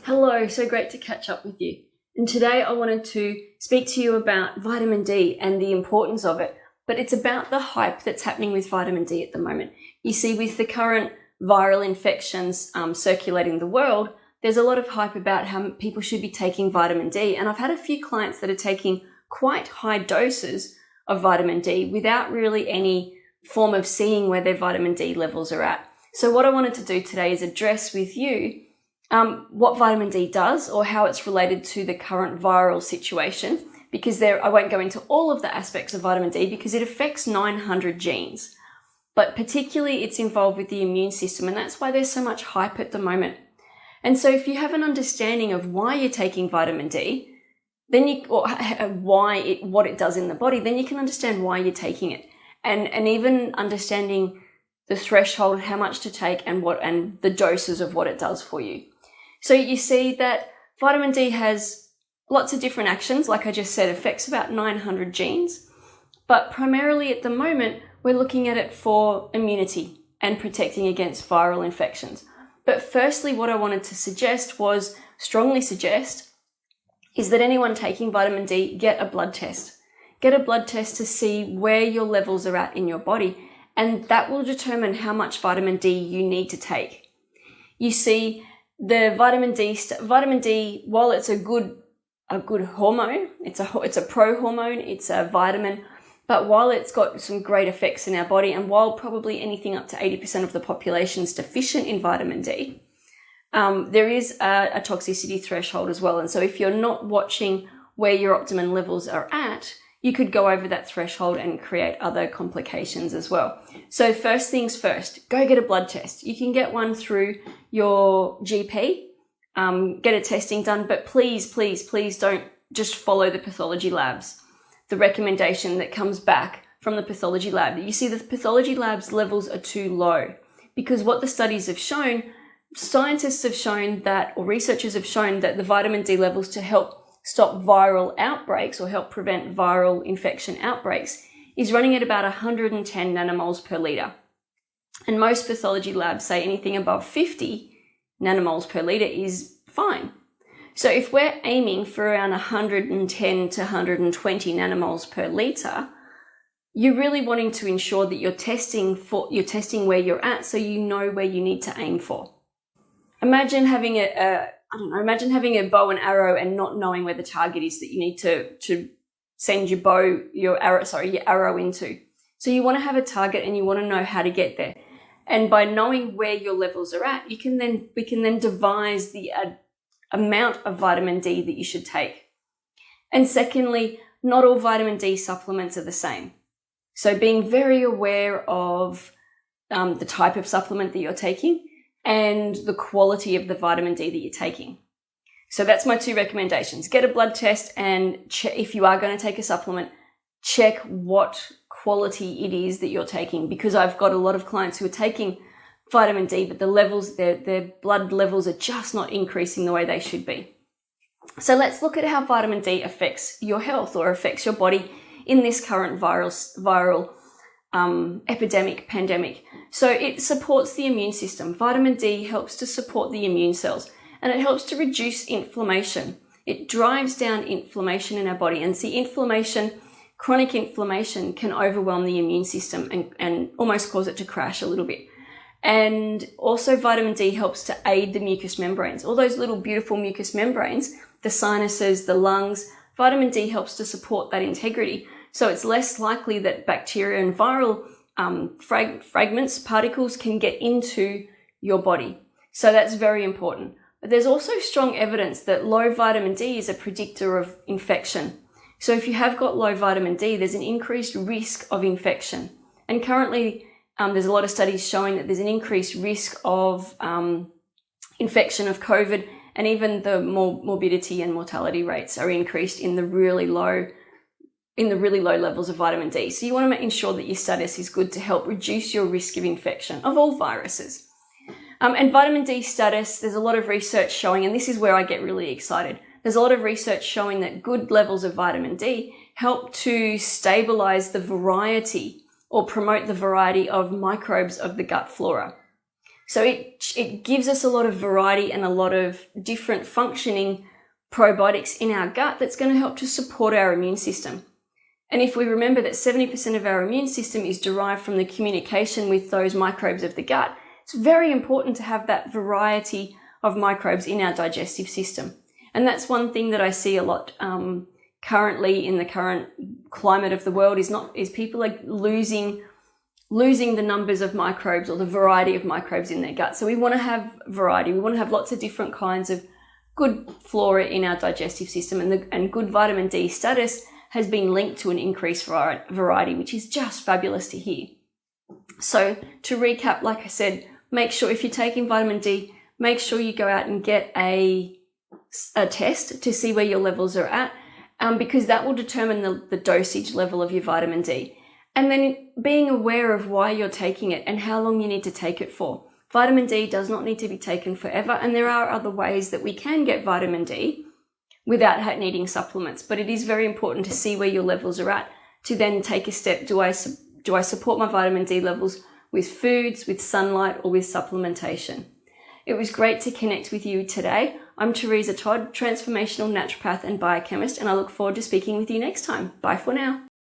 Hello, so great to catch up with you. And today I wanted to speak to you about vitamin D and the importance of it, but it's about the hype that's happening with vitamin D at the moment. You see, with the current viral infections circulating the world, there's a lot of hype about how people should be taking vitamin D. And I've had a few clients that are taking quite high doses of vitamin D without really any form of seeing where their vitamin D levels are at. So what I wanted to do today is address with you what vitamin D does or how it's related to the current viral situation, because I won't go into all of the aspects of vitamin D because it affects 900 genes, but particularly it's involved with the immune system, and that's why there's so much hype at the moment. And so if you have an understanding of why you're taking vitamin D, then what it does in the body, then you can understand why you're taking it, and even understanding the threshold, how much to take, and the doses of what it does for you. So you see that vitamin D has lots of different actions. Like I just said, affects about 900 genes, but primarily at the moment, we're looking at it for immunity and protecting against viral infections. But firstly, what I wanted to strongly suggest, is that anyone taking vitamin D get a blood test. Get a blood test to see where your levels are at in your body, and that will determine how much vitamin D you need to take. You see, the vitamin D, while it's a good hormone, it's a pro-hormone, it's a vitamin, but while it's got some great effects in our body, and while probably anything up to 80% of the population is deficient in vitamin D, there is a toxicity threshold as well. And so if you're not watching where your optimum levels are at, you could go over that threshold and create other complications as well. So first things first, go get a blood test. You can get one through your GP, get a testing done, but please don't just follow the pathology labs. The recommendation that comes back from the pathology lab. You see, the pathology lab's levels are too low, because what the studies have shown, scientists have shown that, or researchers have shown that the vitamin D levels to help stop viral outbreaks or help prevent viral infection outbreaks is running at about 110 nanomoles per litre. And most pathology labs say anything above 50 nanomoles per litre is fine. So if we're aiming for around 110 to 120 nanomoles per litre, you're really wanting to ensure that you're testing where you're at, so you know where you need to aim for. Imagine having a bow and arrow and not knowing where the target is that you need to send your arrow into. So you want to have a target and you want to know how to get there. And by knowing where your levels are at, we can then devise the amount of vitamin D that you should take. And secondly, not all vitamin D supplements are the same. So being very aware of the type of supplement that you're taking and the quality of the vitamin D that you're taking. So that's my two recommendations. Get a blood test, and if you are going to take a supplement, check what quality it is that you're taking, because I've got a lot of clients who are taking vitamin D, but their blood levels are just not increasing the way they should be. So let's look at how vitamin D affects your health or affects your body in this current viral pandemic. So it supports the immune system. Vitamin D helps to support the immune cells, and it helps to reduce inflammation. It drives down inflammation in our body, and chronic inflammation can overwhelm the immune system and almost cause it to crash a little bit. And also vitamin D helps to aid the mucous membranes, all those little beautiful mucous membranes, the sinuses, the lungs. Vitamin D helps to support that integrity. So it's less likely that bacteria and viral particles can get into your body. So that's very important. But there's also strong evidence that low vitamin D is a predictor of infection. So if you have got low vitamin D, there's an increased risk of infection. And currently, there's a lot of studies showing that there's an increased risk of infection of COVID, and even the morbidity and mortality rates are increased in the really low levels of vitamin D. So you want to ensure that your status is good to help reduce your risk of infection of all viruses. And vitamin D status, there's a lot of research showing, and this is where I get really excited. There's a lot of research showing that good levels of vitamin D help to stabilize the variety or promote the variety of microbes of the gut flora. So it gives us a lot of variety and a lot of different functioning probiotics in our gut that's going to help to support our immune system. And if we remember that 70% of our immune system is derived from the communication with those microbes of the gut, it's very important to have that variety of microbes in our digestive system. And that's one thing that I see a lot currently in the current climate of the world is people are losing the numbers of microbes or the variety of microbes in their gut. So we want to have variety. We want to have lots of different kinds of good flora in our digestive system, and good vitamin D status has been linked to an increased variety, which is just fabulous to hear. So to recap, like I said, make sure if you're taking vitamin D, make sure you go out and get a test to see where your levels are at, because that will determine the dosage level of your vitamin D. And then being aware of why you're taking it and how long you need to take it for. Vitamin D does not need to be taken forever, and there are other ways that we can get vitamin D without needing supplements. But it is very important to see where your levels are at to then take a step. Do I support my vitamin D levels with foods, with sunlight, or with supplementation? It was great to connect with you today. I'm Teressa Todd, transformational naturopath and biochemist, and I look forward to speaking with you next time. Bye for now.